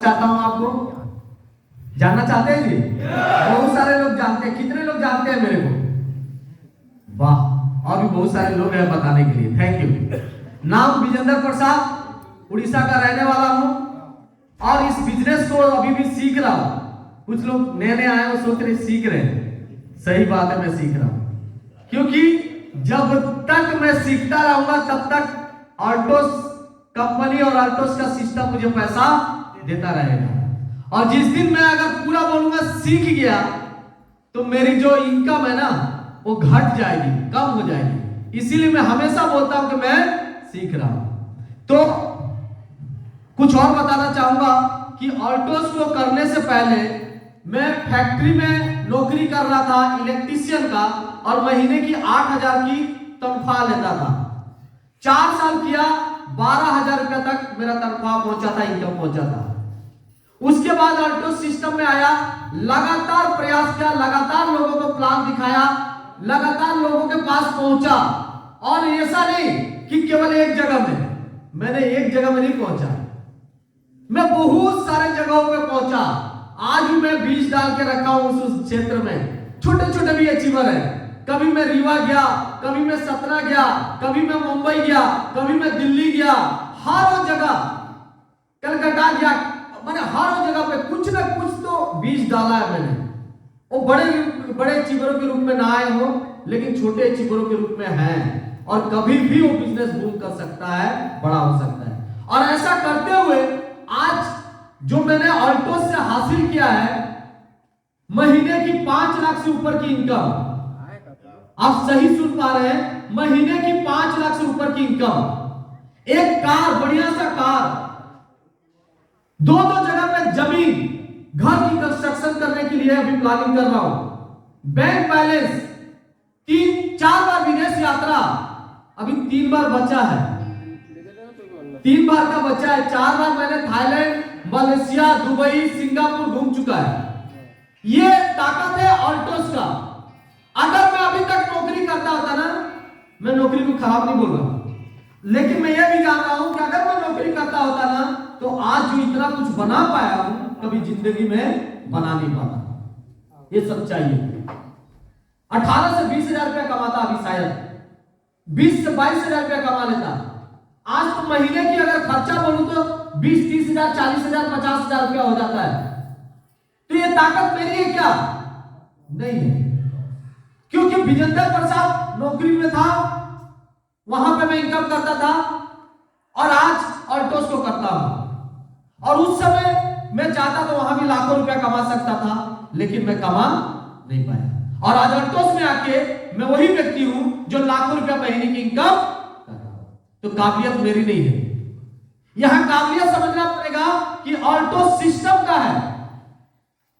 चाहता हूं आपको जानना चाहते हैं जी? बहुत सारे लोग जानते हैं। कितने लोग जानते हैं मेरे को? वाह, और भी बहुत सारे लोग हैं बताने के लिए। Thank you. नाम विजेंद्र प्रसाद, उड़ीसा का रहने वाला हूं और इस बिजनेस को अभी भी सीख रहा हूं। कुछ लोग नए नए आए हो सोच रहे सीख रहे हैं, सही बात है, मैं सीख रहा हूं क्योंकि जब तक मैं सीखता रहूंगा तब तक अल्टोस कंपनी और अल्टोस का सिस्टम मुझे पैसा देता रहेगा। और जिस दिन मैं अगर पूरा बोलूंगा सीख गया तो मेरी जो इनकम है ना वो घट जाएगी, कम हो जाएगी। इसीलिए मैं हमेशा बोलता हूं कि मैं सीख रहा हूं। तो कुछ और बताना चाहूंगा कि अल्टोस को करने से पहले मैं फैक्ट्री में नौकरी कर रहा था इलेक्ट्रीशियन का और महीने की 8,000 की तनख्वाह लेता था। 4 साल किया, 12,000 रुपए तक मेरा तनख्वाह पहुंचा था, इनकम पहुंचा था। उसके बाद अल्टोस सिस्टम में आया, लगातार प्रयास किया, लगातार लोगों को प्लान दिखाया, लगातार लोगों के पास पहुंचा। और ऐसा नहीं कि केवल एक जगह में, मैंने एक जगह में नहीं पहुंचा, मैं बहुत सारे जगहों पे पहुंचा। आज भी मैं बीज डाल के रखा हूं उस क्षेत्र में। छोटे छोटे भी अचीवर है। कभी मैं रीवा गया, कभी मैं सतना गया, कभी मैं मुंबई गया, कभी मैं दिल्ली गया, हर जगह, कलकत्ता गया, मैंने हर जगह पे कुछ ना कुछ तो बीज डाला है मैंने। वो बड़े बड़े अचीवरों के रूप में ना आए हो, लेकिन छोटे अचीवरों के रूप में हैं और कभी भी वो बिजनेस बूम कर सकता है, बड़ा हो सकता है। और ऐसा करते हुए आज जो मैंने अल्टोस से हासिल किया है, महीने की 5 लाख से ऊपर की इनकम, आप सही सुन पा रहे हैं, महीने की 5 लाख से ऊपर की इनकम, एक कार, बढ़िया सा कार, 2-2 जगह पे जमीन, घर की कंस्ट्रक्शन करने के लिए अभी प्लानिंग कर रहा हूं, बैंक बैलेंस, 3-4 बार विदेश यात्रा, अभी 3 बार बचा है, 3 बार का बचा है, 4 बार मैंने थाईलैंड, मलेशिया, दुबई, सिंगापुर घूम चुका है। ये ताकत है अल्टोस का। अगर मैं अभी तक नौकरी करता होता ना, मैं नौकरी को खराब नहीं बोल रहा, लेकिन मैं ये भी जान रहा हूं कि अगर मैं नौकरी करता होता ना तो आज जो इतना कुछ बना पाया हूं कभी जिंदगी में बना नहीं पाता। ये सच्चाई है। 18 से 20,000 रुपया कमाता अभी, शायद 20 से 22,000 रुपया कमा लेता। आज तो महीने की अगर खर्चा बोलूं तो 20-30,000, 40,000, 50,000 रुपया हो जाता है। तो ये ताकत मेरी है क्या? नहीं है, क्योंकि विजेंद्र प्रसाद नौकरी में था, वहां पे मैं इनकम करता था और आज अल्टोस को करता हूं। और उस समय मैं चाहता तो वहां भी लाखों रुपया कमा सकता था, लेकिन मैं कमा नहीं पाया। और आज अल्टोस में आके मैं वही व्यक्ति हूं जो लाखों रुपया महीने की इनकम कर रहा हूं। तो काबिलियत मेरी नहीं है। यहां काबिलियत समझना पड़ेगा कि अल्टोस सिस्टम का है।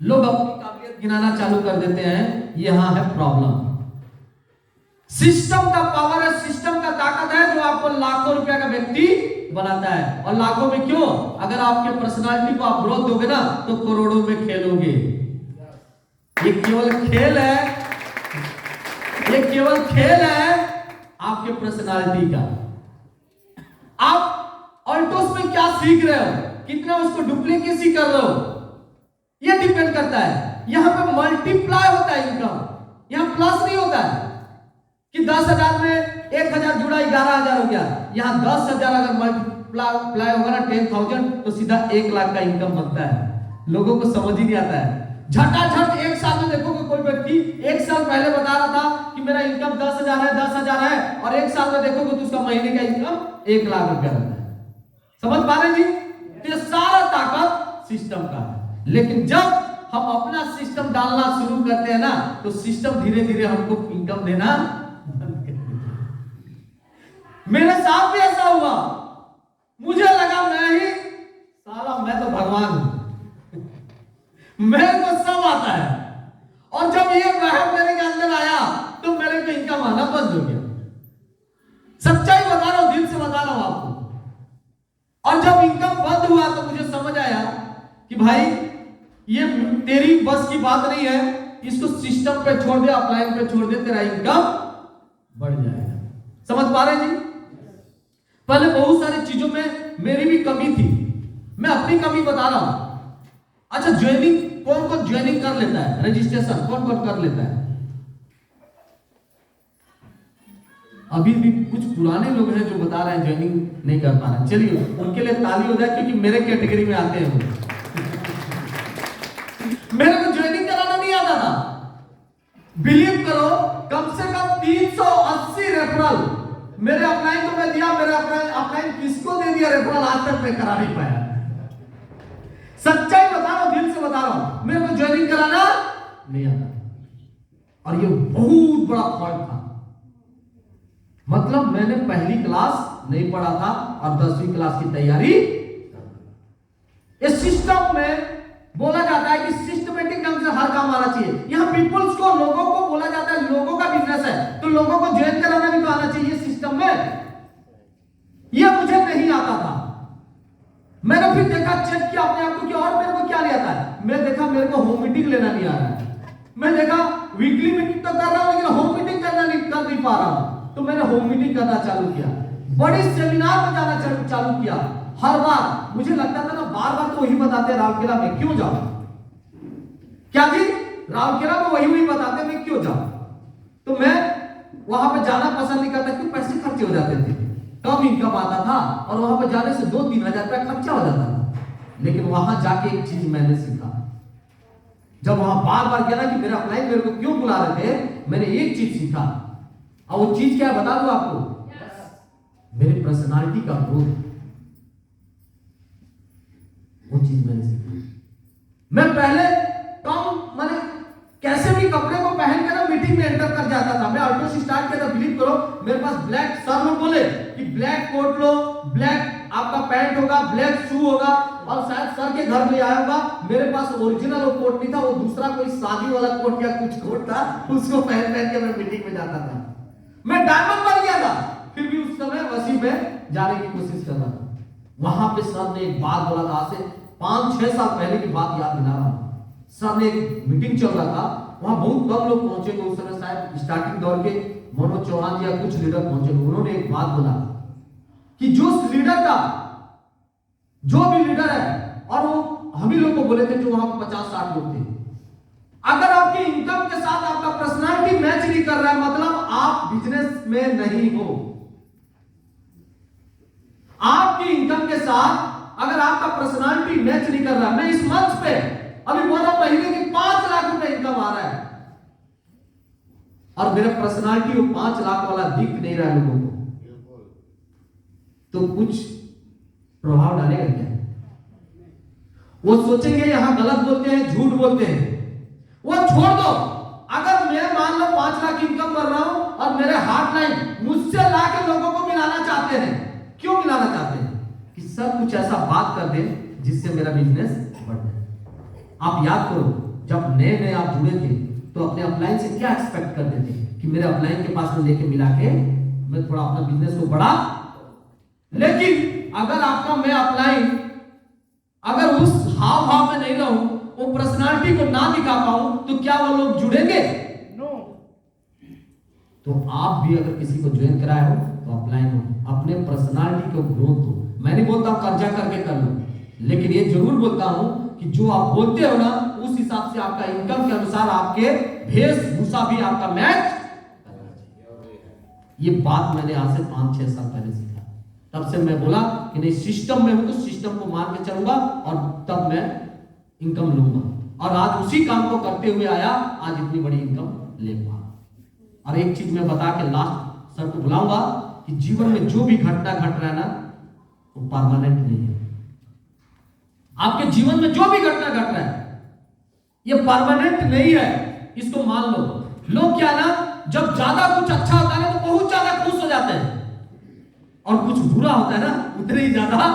लोग अपनी काबिलियत गिनाना चालू कर देते हैं, यहां है प्रॉब्लम। सिस्टम का पावर है, सिस्टम का ताकत है जो आपको लाखों रुपया का व्यक्ति बनाता है। और लाखों में क्यों, अगर आपके पर्सनालिटी को आप ग्रोथ दोगे ना तो करोड़ों में खेलोगे। ये केवल खेल है, ये केवल खेल है आपके पर्सनालिटी का। आप अल्टोस में क्या सीख रहे हो, कितना उसको डुप्लीकेसी कर रहे हो, ये डिपेंड करता है। यहां पे मल्टीप्लाई होता है इनकम, यहां प्लस नहीं होता है कि 10,000 में 1,000 जुड़ा 11,000 हो गया। यहां 10,000 अगर मल्टीप्लाई होगा ना 10,000 तो सीधा 1 लाख का इनकम बनता है। लोगों को समझ ही नहीं आता है। झटाझट 1 साल में देखोगे कोई व्यक्ति 1 साल पहले बता रहा था कि मेरा इनकम 10,000 है, 10,000 है, और 1 साल में देखोगे तो उसका महीने का इनकम 1 लाख रुपया रहता है। समझ पा रहे जी? तो ये सारा ताकत सिस्टम का है। लेकिन जब हम अपना सिस्टम डालना शुरू करते हैं ना तो सिस्टम धीरे धीरे हमको इनकम देना बंद कर देता है। मेरे साथ भी ऐसा हुआ। मुझे लगा मैं ही साला, मैं तो भगवान हूं, मेरे को सब आता है। और जब ये वहम मेरे के अंदर आया तो मेरे को इनकम आना बंद हो गया। सच्चाई बता रहा हूं, दिल से बता रहा हूं आपको। और जब इनकम बंद हुआ तो मुझे समझ आया कि भाई ये तेरी बस की बात नहीं है, इसको सिस्टम पे छोड़ दे, अपलाइन पे छोड़ दे, तेरा इनकम बढ़ जाएगा। समझ पा रहे जी? पहले बहुत सारी चीजों में मेरी भी कमी थी, मैं अपनी कमी बता रहा हूं। अच्छा, ज्वाइनिंग कौन कौन ज्वाइनिंग कर लेता है? रजिस्ट्रेशन कौन कौन कर लेता है? अभी भी कुछ पुराने लोग हैं जो बता रहे हैं ज्वाइनिंग नहीं कर पा रहे। चलिए उनके लिए ताली हो जाए, क्योंकि मेरे कैटेगरी में आते हैं वो। मेरे को ज्वाइनिंग कराना नहीं आता था। बिलीव करो, कम से कम 380 रेफरल मेरे अपलाइन को मैं दिया। मेरे अपलाइन किसको दे दिया रेफरल, आज तक मैं करा नहीं पाया। सच्चाई बता रहा हूं, दिल से बता रहा हूं, मेरे को ज्वाइनिंग कराना नहीं आता। और ये बहुत बड़ा फॉल्ट था। मतलब मैंने पहली क्लास नहीं पढ़ा था और 10वीं क्लास की तैयारी। इस सिस्टम में बोला जाता है कि सिस्टमेटिक ढंग से हर काम आना चाहिए। यहां पीपल्स को, लोगों को बोला जाता है, लोगों का बिजनेस है तो लोगों को ज्वाइन कराना भी तो आना चाहिए सिस्टम में। यह मुझे नहीं आता था। मैंने फिर देखा, चेक किया अपने आप को कि और मेरे को क्या नहीं आता है। मैं देखा मेरे को होम मीटिंग लेना नहीं आ रहा है। मैं देखा वीकली मीटिंग तो कर रहा हूं, लेकिन होम मीटिंग करना नहीं कर नहीं पा रहा हूं। तो मैंने होम मीटिंग करना चालू किया, बड़े सेमिनार में जाना चालू किया। हर बार मुझे लगता था ना, बार बार तो वही बताते राउरकेला में क्यों जाऊं। क्या जी, राउरकेला में वही बताते, मैं क्यों जाऊं। तो मैं वहां पे जाना पसंद नहीं करता, क्यों, पैसे खर्चे हो जाते थे, कम इनकम आता था और वहां पे जाने से 2-3 हजार रुपया खर्चा हो जाता था। लेकिन वहां जाके एक चीज मैंने सीखा, जब वहां बार बार गया ना कि मेरा अपलाइन मेरे को क्यों बुला रहे थे, मैंने एक चीज सीखा। और वो चीज क्या है बता दूं आपको? मेरी पर्सनालिटी का ग्रोथ। वो चीज मैंने सीखी। मैं पहले कम माने कैसे भी कपड़े को पहन कर ना मीटिंग में एंटर कर जाता था। मैं ऑल्टो से स्टार्ट किया था, बिलीव करो, मेरे पास ब्लैक, सर लोग बोले कि ब्लैक कोट लो, ब्लैक आपका पैंट होगा, ब्लैक शू होगा, और शायद सर के घर में आया होगा। मेरे पास ओरिजिनल वो कोट नहीं था, वो दूसरा कोई शादी वाला कोट या कुछ कोट था, उसको पहन के मैं मीटिंग में जाता था। मैं डायमंड बन गया था, फिर भी उस समय वसी में जाने की कोशिश कर रहा था। वहां पे सर ने एक बात बोला था, आज से 5-6 साल पहले की बात याद दिला रहा हूं। सर ने एक मीटिंग चल रहा था, वहां बहुत कम लोग पहुंचे थे उस समय, शायद स्टार्टिंग दौर के मनोज चौहान या कुछ लीडर पहुंचे। उन्होंने एक बात बोला कि जो लीडर का, जो भी लीडर है, और वो हम ही लोग को बोले थे जो वहां 50-60 लोग थे, अगर आपकी इनकम के साथ आपका पर्सनालिटी मैच नहीं कर रहा है, मतलब आप बिजनेस में नहीं हो। आपकी इनकम के साथ अगर आपका पर्सनालिटी मैच नहीं कर रहा है, मैं इस मंच पे अभी बोला महीने की 5 लाख रुपए इनकम आ रहा है और मेरा पर्सनालिटी वो 5 लाख वाला दिख नहीं रहा है लोगों को, तो कुछ प्रभाव डालेगा क्या? वो सोचेंगे यहां गलत बोलते हैं, झूठ बोलते हैं, वो छोड़ दो। अगर मैं मान लो 5 लाख इनकम कर रहा हूं और मेरे हार्ट लाइन मुझसे लाके लोगों को मिलाना चाहते हैं, क्यों मिलाना चाहते हैं? कि सर कुछ ऐसा बात कर दे जिससे मेरा बिजनेस बढ़ जाए। आप याद करो, जब नए नए आप जुड़े थे तो अपने अपलाइन से क्या एक्सपेक्ट करते थे कि मेरे अपलाइन के पास में लेके मिला के मैं थोड़ा अपना बिजनेस को बढ़ा। लेकिन अगर आपका मैं अपलाइन अगर उस हाव भाव में नहीं रहूं, वो पर्सनालिटी को ना दिखा पाऊं, तो क्या वो लोग जुड़ेंगे? नो। तो आप भी अगर किसी को ज्वाइन कराए हो तो अपलाइन हो, अपने पर्सनालिटी को ग्रोथ हो। मैं नहीं बोलता कर्जा करके कर लो, लेकिन ये जरूर बोलता हूं कि जो आप बोलते हो ना, उस हिसाब से आपका इनकम के अनुसार आपके वेशभूषा भी आपका मैच। ये बात मैंने आज से 5-6 साल पहले सीखा। तब से मैं बोला कि नहीं, सिस्टम में हूं तो सिस्टम को मान के चलूंगा और तब मैं इनकम लूंगा। और आज उसी काम को करते हुए आया, आज इतनी बड़ी इनकम ले पा। और एक चीज मैं बता के लास्ट सर को बुलाऊंगा कि जीवन में जो भी घटना घट रहा है ना, वो परमानेंट नहीं है। आपके जीवन में जो भी घटना घट रहा है ये परमानेंट नहीं है, इसको मान लो। लोग क्या ना, जब ज्यादा कुछ अच्छा होता है ना तो बहुत ज्यादा खुश हो जाते हैं, और कुछ बुरा होता है ना उतने ही ज्यादा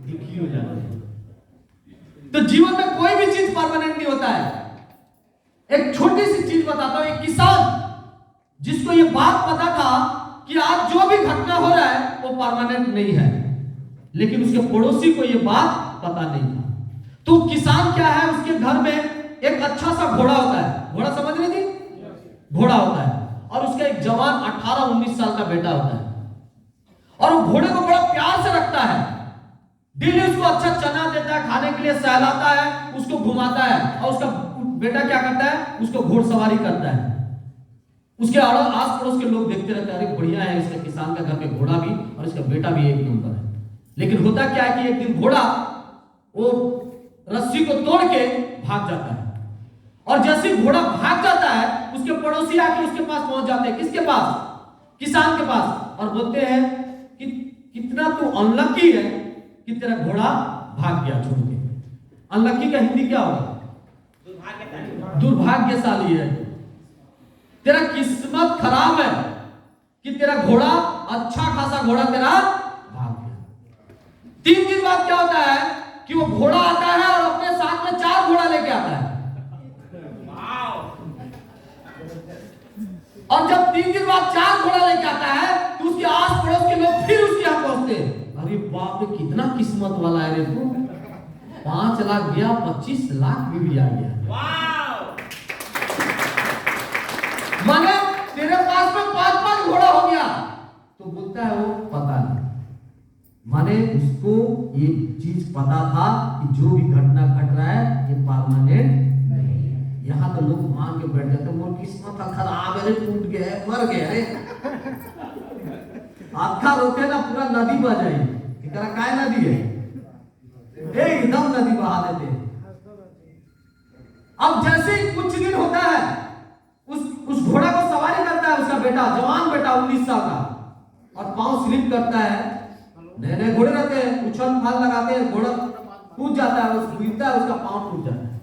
दुखी हो जाते हैं। तो जीवन में कोई भी चीज परमानेंट नहीं होता है। एक छोटी सी चीज बताता हूं, एक किसान जिसको ये बात पता था कि आज जो भी घटना हो रहा है वो परमानेंट नहीं है, लेकिन उसके पड़ोसी को ये बात पता नहीं था। तो किसान क्या है, उसके घर में एक अच्छा सा घोड़ा होता है। घोड़ा समझ रही थी? घोड़ा होता है, और उसका एक जवान 18-19 साल का बेटा होता है, और वो घोड़े को बड़ा प्यार से रखता है। डेली उसको अच्छा चना देता है खाने के लिए, सहलाता है, उसको घुमाता है, और उसका बेटा क्या करता है, उसको घोड़सवारी करता है। उसके आस पड़ोस के लोग देखते रहते हैं, अरे बढ़िया है, इसका किसान का घर पे घोड़ा भी और इसका बेटा भी एक नंबर है। लेकिन होता क्या है कि एक दिन घोड़ा वो रस्सी को तोड़ के भाग जाता है, और जैसे घोड़ा भाग जाता है उसके पड़ोसी आके उसके पास पहुंच जाते हैं। किसके पास? किसान के पास। और बोलते हैं कि कितना तू अनलकी है कि तेरा घोड़ा भाग गया छोड़ के। अनलकी का हिंदी क्या होगा? दुर्भाग्यशाली है। तेरा किस्मत खराब है कि तेरा घोड़ा, अच्छा खासा घोड़ा तेरा भाग गया। 3 दिन बाद क्या होता है कि वो घोड़ा आता है और अपने साथ में 4 घोड़ा लेके आता है। और जब 3 दिन बाद 4 घोड़ा लेके आता है तो उसके आस पड़ोस के लोग फिर उसके यहां पहुंचते हैं। अरे बाप रे, कितना किस्मत वाला है रे तू, 5 लाख गया, 25 लाख भी आ गया। माने तेरे पास में 5 घोड़ा हो गया। तो बोलता है वो पता नहीं, माने उसको ये चीज पता था कि जो भी घटना घट रहा है ये परमानेंट नहीं है। यहाँ तो लोग मान के बैठ जाते, मोर किस्मत खराब है, टूट गया है, मर गया रे। आखा रोके ना पूरा नदी बह जाए। एकरा काय नदी है, एकदम नदी बहा देते। अब जैसे कुछ दिन होता है, उस घोड़ा को सवारी करता है उसका बेटा, जवान बेटा 19 साल का, और पांव स्लिप करता है। नए नए घोड़े रहते हैं, उछल फाल लगाते हैं, घोड़ा कूद जाता है, उस गिरता है, उसका पांव टूट जाता है।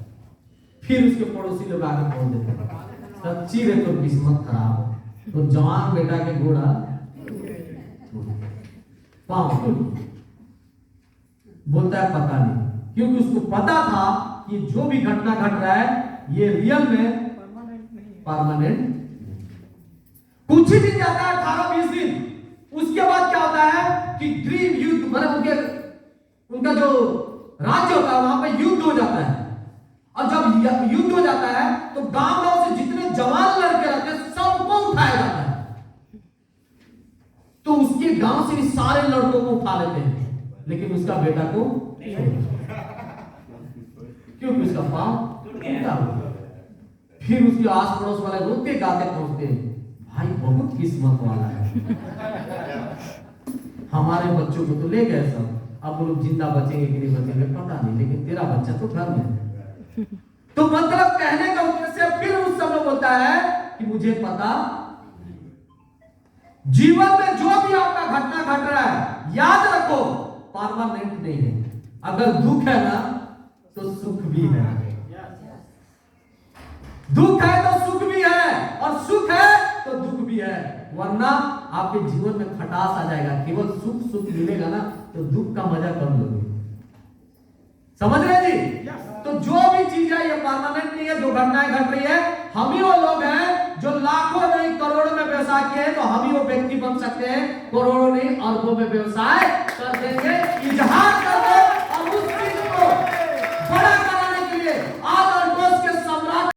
फिर उसके पड़ोसी लोग आगे पहुंच देते हैं, सच्ची रे तो किस्मत खराब है। तो जवान बेटा के घोड़ा पांव टूट, बोलता है पता नहीं, क्योंकि उसको पता था कि जो भी घटना घट रहा है ये रियल में परमानेंट। कुछ ही दिन जाता है, 18-20 दिन, उसके बाद क्या होता है कि ड्रीम युद्ध, मतलब उनका जो राज्य होता है वहां पे युद्ध हो जाता है। और जब युद्ध हो जाता है तो गांव गांव से जितने जवान लड़के रहते हैं सबको उठाया जाता है। तो उसके गांव से भी सारे लड़कों को उठा लेते हैं, लेकिन उसका बेटा को क्योंकि उसका पांव टूटा हुआ। फिर उसके आस पड़ोस वाले रोते गाते पहुंचते हैं, भाई बहुत किस्मत वाला है, हमारे बच्चों को तो ले गए सब, अब वो लोग जिंदा बचेंगे कि नहीं बचेंगे पता नहीं, लेकिन तेरा बच्चा तो घर में है। तो मतलब कहने का उद्देश्य फिर उस समय बोलता है कि मुझे पता, जीवन में जो भी आपका घटना घट रहा है याद रखो परमानेंट नहीं है। अगर दुख है ना तो सुख भी है, दुख है तो सुख भी है, और सुख है तो दुख भी है। वरना आपके जीवन में खटास आ जाएगा। केवल सुख सुख मिलेगा ना तो दुख का मजा कम लोगे। समझ रहे जी? तो जो भी चीज है ये परमानेंट नहीं है। जो घटनाएं घट रही है, हम ही वो लोग हैं जो लाखों नहीं करोड़ों में व्यवसाय किए हैं, तो हम ही वो व्यक्ति बन सकते हैं करोड़ों नहीं अरबों में व्यवसाय कर देंगे। इजहार कर